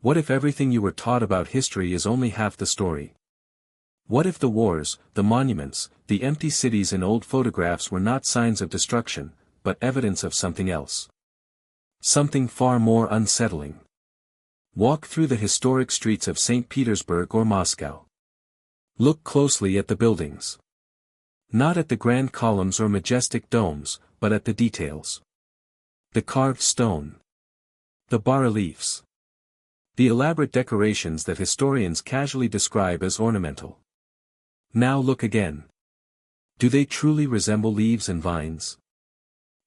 What if everything you were taught about history is only half the story? What if the wars, the monuments, the empty cities in old photographs were not signs of destruction, but evidence of something else? Something far more unsettling. Walk through the historic streets of St. Petersburg or Moscow. Look closely at the buildings. Not at the grand columns or majestic domes, but at the details. The carved stone. The bas-reliefs. The elaborate decorations that historians casually describe as ornamental. Now look again. Do they truly resemble leaves and vines?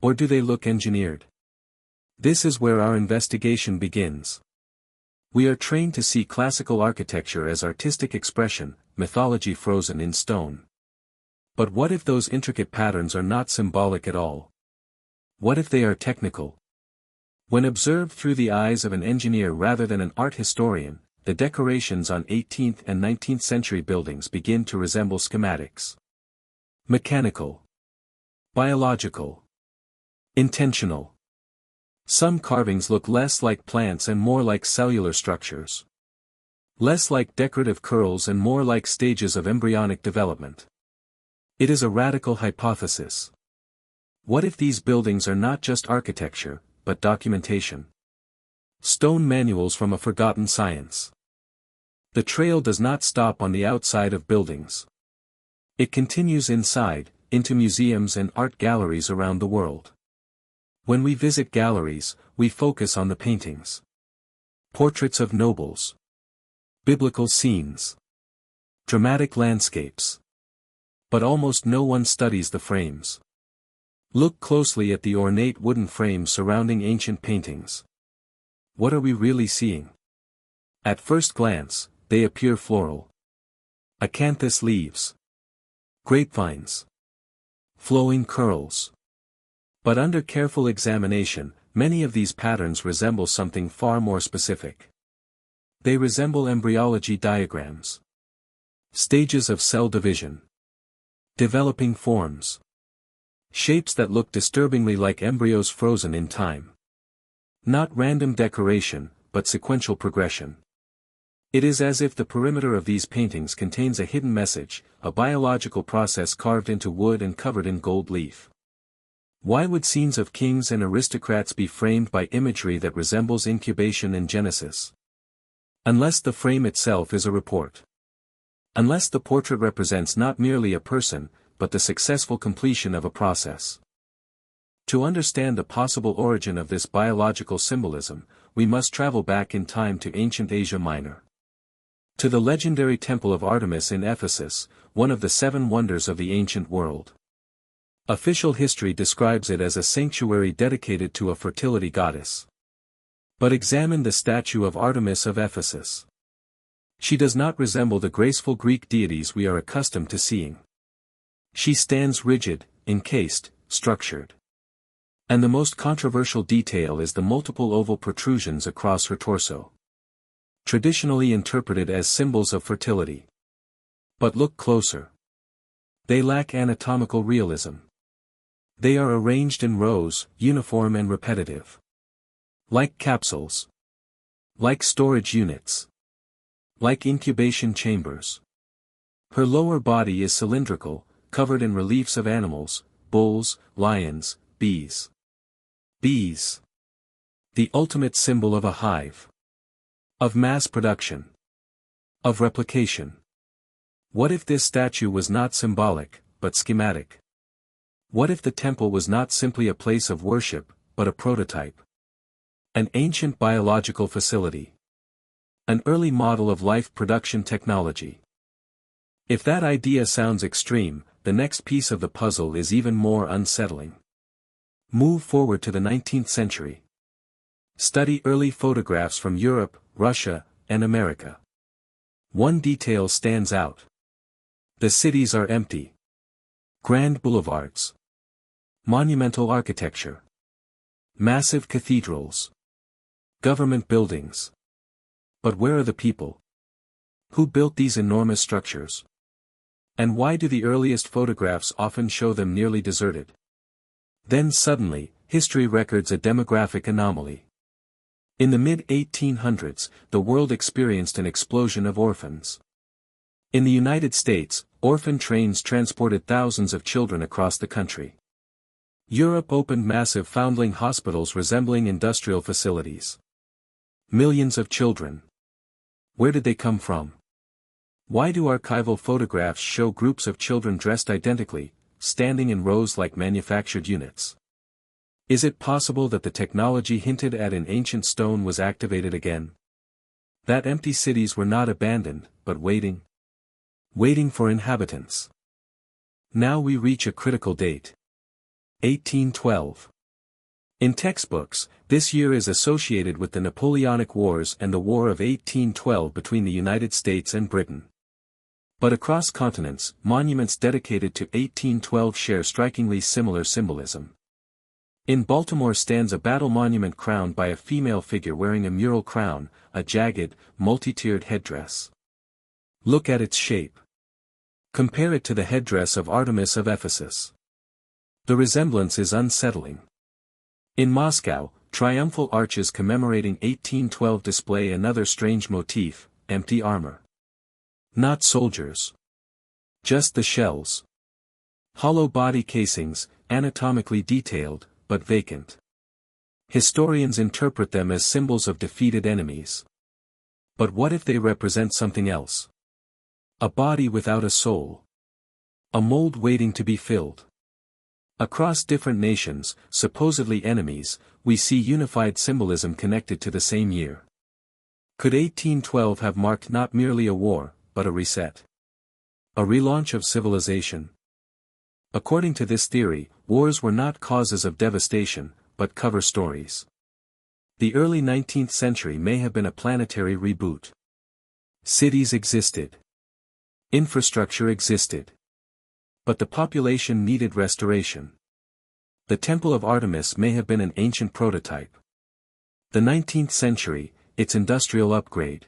Or do they look engineered? This is where our investigation begins. We are trained to see classical architecture as artistic expression, mythology frozen in stone. But what if those intricate patterns are not symbolic at all? What if they are technical? When observed through the eyes of an engineer rather than an art historian, the decorations on 18th and 19th century buildings begin to resemble schematics. Mechanical. Biological. Intentional. Some carvings look less like plants and more like cellular structures. Less like decorative curls and more like stages of embryonic development. It is a radical hypothesis. What if these buildings are not just architecture, but documentation? Stone manuals from a forgotten science. The trail does not stop on the outside of buildings. It continues inside, into museums and art galleries around the world. When we visit galleries, we focus on the paintings. Portraits of nobles. Biblical scenes. Dramatic landscapes. But almost no one studies the frames. Look closely at the ornate wooden frames surrounding ancient paintings. What are we really seeing? At first glance, they appear floral. Acanthus leaves. Grapevines. Flowing curls. But under careful examination, many of these patterns resemble something far more specific. They resemble embryology diagrams. Stages of cell division. Developing forms. Shapes that look disturbingly like embryos frozen in time. Not random decoration, but sequential progression. It is as if the perimeter of these paintings contains a hidden message, a biological process carved into wood and covered in gold leaf. Why would scenes of kings and aristocrats be framed by imagery that resembles incubation and genesis? Unless the frame itself is a report. Unless the portrait represents not merely a person, but the successful completion of a process. To understand the possible origin of this biological symbolism, we must travel back in time to ancient Asia Minor. To the legendary temple of Artemis in Ephesus, one of the 7 wonders of the ancient world. Official history describes it as a sanctuary dedicated to a fertility goddess. But examine the statue of Artemis of Ephesus. She does not resemble the graceful Greek deities we are accustomed to seeing. She stands rigid, encased, structured. And the most controversial detail is the multiple oval protrusions across her torso. Traditionally interpreted as symbols of fertility. But look closer. They lack anatomical realism. They are arranged in rows, uniform and repetitive. Like capsules. Like storage units. Like incubation chambers. Her lower body is cylindrical, covered in reliefs of animals, bulls, lions, bees. Bees. The ultimate symbol of a hive. Of mass production. Of replication. What if this statue was not symbolic, but schematic? What if the temple was not simply a place of worship, but a prototype? An ancient biological facility. An early model of life production technology. If that idea sounds extreme, the next piece of the puzzle is even more unsettling. Move forward to the 19th century. Study early photographs from Europe, Russia, and America. One detail stands out. The cities are empty. Grand boulevards. Monumental architecture. Massive cathedrals. Government buildings. But where are the people? Who built these enormous structures? And why do the earliest photographs often show them nearly deserted? Then suddenly, history records a demographic anomaly. In the mid-1800s, the world experienced an explosion of orphans. In the United States, orphan trains transported thousands of children across the country. Europe opened massive foundling hospitals resembling industrial facilities. Millions of children. Where did they come from? Why do archival photographs show groups of children dressed identically, standing in rows like manufactured units? Is it possible that the technology hinted at in ancient stone was activated again? That empty cities were not abandoned, but waiting? Waiting for inhabitants. Now we reach a critical date. 1812. In textbooks, this year is associated with the Napoleonic Wars and the War of 1812 between the United States and Britain. But across continents, monuments dedicated to 1812 share strikingly similar symbolism. In Baltimore stands a battle monument crowned by a female figure wearing a mural crown, a jagged, multi-tiered headdress. Look at its shape. Compare it to the headdress of Artemis of Ephesus. The resemblance is unsettling. In Moscow, triumphal arches commemorating 1812 display another strange motif, empty armor. Not soldiers. Just the shells. Hollow body casings, anatomically detailed, but vacant. Historians interpret them as symbols of defeated enemies. But what if they represent something else? A body without a soul. A mold waiting to be filled. Across different nations, supposedly enemies, we see unified symbolism connected to the same year. Could 1812 have marked not merely a war, but a reset? A relaunch of civilization? According to this theory, wars were not causes of devastation, but cover stories. The early 19th century may have been a planetary reboot. Cities existed. Infrastructure existed. But the population needed restoration. The Temple of Artemis may have been an ancient prototype. The 19th century, its industrial upgrade.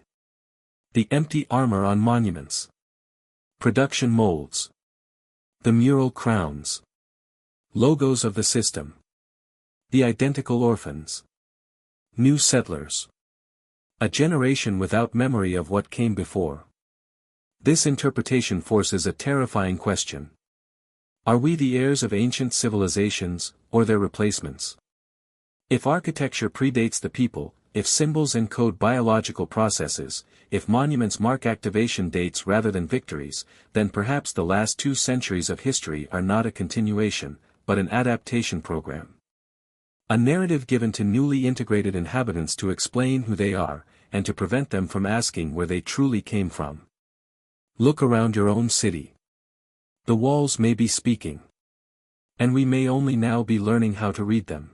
The empty armor on monuments. Production molds. The mural crowns. Logos of the system. The identical orphans. New settlers. A generation without memory of what came before. This interpretation forces a terrifying question. Are we the heirs of ancient civilizations, or their replacements? If architecture predates the people, if symbols encode biological processes, if monuments mark activation dates rather than victories, then perhaps the last 2 centuries of history are not a continuation, but an adaptation program. A narrative given to newly integrated inhabitants to explain who they are, and to prevent them from asking where they truly came from. Look around your own city. The walls may be speaking. And we may only now be learning how to read them.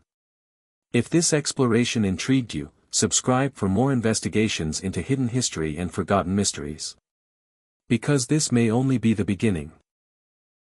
If this exploration intrigued you, subscribe for more investigations into hidden history and forgotten mysteries. Because this may only be the beginning.